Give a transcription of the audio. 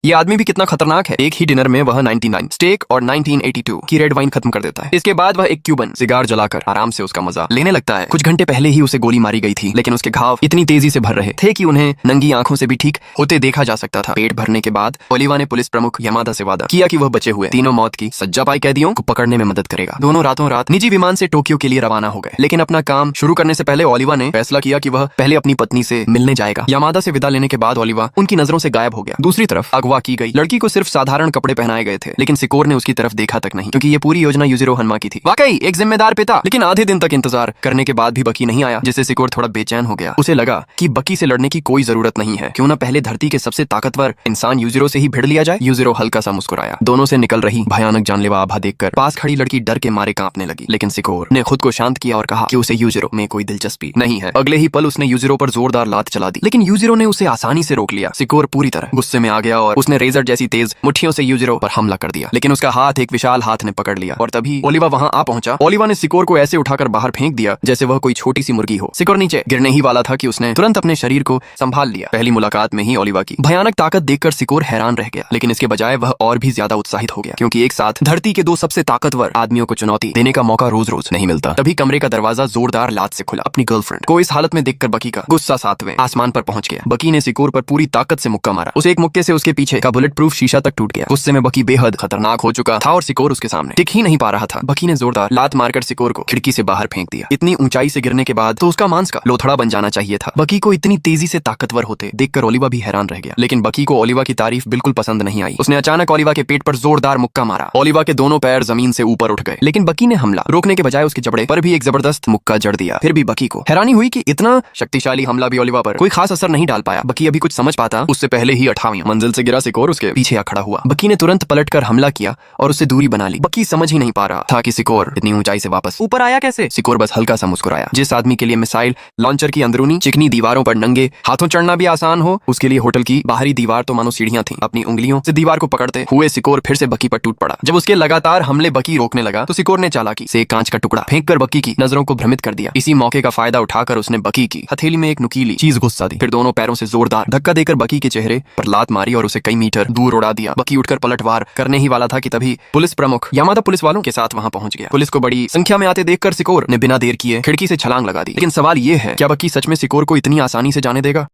ये आदमी भी कितना खतरनाक है। एक ही डिनर में वह 99 स्टेक और 1982 की रेड वाइन खत्म कर देता है। इसके बाद वह एक क्यूबन सिगार जलाकर आराम से उसका मजा लेने लगता है। कुछ घंटे पहले ही उसे गोली मारी गई थी, लेकिन उसके घाव इतनी तेजी से भर रहे थे कि उन्हें नंगी आंखों से भी ठीक होते देखा जा सकता था। पेट भरने के बाद ओलिवा ने पुलिस प्रमुख यामादा से वादा किया कि वह बचे हुए तीनों मौत की सज्जा पाई कैदियों को पकड़ने में मदद करेगा। दोनों रातों रात निजी विमान से टोक्यो के लिए रवाना हो गए, लेकिन अपना काम शुरू करने से पहले ओलिवा ने फैसला किया कि वह पहले अपनी पत्नी से मिलने जाएगा। यामादा से विदा लेने के बाद ओलिवा उनकी नजरों से गायब हो गया। दूसरी तरफ अगवा की गई लड़की को सिर्फ साधारण कपड़े पहनाए गए थे, लेकिन सिकोर ने उसकी तरफ देखा तक नहीं, क्योंकि ये पूरी योजना यूजिरो हन्मा की थी। वाकई एक जिम्मेदार पिता। लेकिन आधे दिन तक इंतजार करने के बाद भी बकी नहीं आया, जिससे सिकोर थोड़ा बेचैन हो गया। उसे लगा कि बकी से लड़ने की कोई जरूरत नहीं है, क्यों ना पहले धरती के सबसे ताकतवर इंसान यूजिरो से ही भिड़ लिया जाए। यूजिरो हल्का सा मुस्कुराया। दोनों से निकल रही भयानक जानलेवा आभा देखकर पास खड़ी लड़की डर के मारे कांपने लगी, लेकिन सिकोर ने खुद को शांत किया और कहा कि उसे यूजिरो में कोई दिलचस्पी नहीं है। अगले ही पल उसने यूजिरो पर जोरदार लात चला दी, लेकिन यूजिरो ने उसे आसानी से रोक लिया। सिकोर पूरी तरह गुस्से में आ गया और उसने रेजर जैसी तेज मुट्ठियों से यूजिरो पर हमला कर दिया, लेकिन उसका हाथ एक विशाल हाथ ने पकड़ लिया और तभी ओलिवा वहां आ पहुंचा। ओलिवा ने सिकोर को ऐसे उठाकर बाहर फेंक दिया जैसे वह कोई छोटी सी मुर्गी हो। सिकोर नीचे गिरने ही वाला था कि उसने तुरंत अपने शरीर को संभाल लिया। पहली मुलाकात में ही ओलिवा की भयानक ताकत देखकर सिकोर हैरान रह गया, लेकिन इसके बजाय वह और भी ज्यादा उत्साहित हो गया, क्योंकि एक साथ धरती के दो सबसे ताकतवर आदमियों को चुनौती देने का मौका रोज रोज नहीं मिलता। तभी कमरे का दरवाजा जोरदार लात से खुला। अपनी गर्लफ्रेंड को इस हालत में देखकर बकी का गुस्सा 7वें आसमान पर पहुंच गया। बकी ने सिकोर पर पूरी ताकत से मुक्का मारा। उसे एक मुक्के से उसके पीछे का बुलेट प्रूफ शीशा तक टूट गया। गुस्से में बकी बेहद खतरनाक हो चुका था और सिकोर उसके सामने टिक ही नहीं पा रहा था। बकी ने जोरदार लात मारकर सिकोर को खिड़की से बाहर फेंक दिया। इतनी ऊंचाई से गिरने के बाद तो उसका मांस का लोथड़ा बन जाना चाहिए था। बकी को इतनी तेजी से ताकतवर होते देखकर ओलिवा भी हैरान रह गया, लेकिन बकी को ओलिवा की तारीफ बिल्कुल पसंद नहीं आई। उसने अचानक ओलिवा के पेट पर जोरदार मुक्का मारा। ओलिवा के दोनों पैर जमीन से ऊपर उठ गए, लेकिन बकी ने हमला रोकने के बजाय उसके जबड़े पर भी एक जबरदस्त मुक्का जड़ दिया। फिर भी बकी को हैरानी हुई कि इतना शक्तिशाली हमला भी ओलिवा पर कोई खास असर नहीं डाल पाया। बकी अभी कुछ समझ पाता उससे पहले ही 8वीं मंजिल से गिरा सिकोर उसके पीछे आ खड़ा हुआ। बकी ने तुरंत पलटकर हमला किया और उससे दूरी बना ली। बकी समझ ही नहीं पा रहा था कि सिकोर इतनी ऊंचाई से वापस ऊपर आया कैसे। सिकोर बस हल्का सा मुस्कुराया। जिस आदमी के लिए मिसाइल लॉन्चर की अंदरूनी चिकनी दीवारों पर नंगे हाथों चढ़ना भी आसान हो, उसके लिए होटल की बाहरी दीवार तो मानो सीढ़ियां थीं। अपनी उंगलियों से दीवार को पकड़ते हुए सिकोर फिर से बकी पर टूट पड़ा। जब उसके लगातार हमले बकी रोकने लगा तो सिकोर ने चालाकी से एक कांच का टुकड़ा फेंककर बकी की नजरों को भ्रमित कर दिया। इसी मौके का फायदा उठाकर उसने बकी की हथेली में एक नुकीली चीज घुसा दी। फिर दोनों पैरों से जोरदार धक्का देकर बकी के चेहरे पर लात मारी और उसे कई मीटर दूर उड़ा दिया। बकी उठकर पलटवार करने ही वाला था कि तभी पुलिस प्रमुख यामादा पुलिस वालों के साथ वहां पहुंच गया। पुलिस को बड़ी संख्या में आते देखकर सिकोर ने बिना देर किए खिड़की से छलांग लगा दी। लेकिन सवाल ये है, क्या बकी सच में सिकोर को इतनी आसानी से जाने देगा।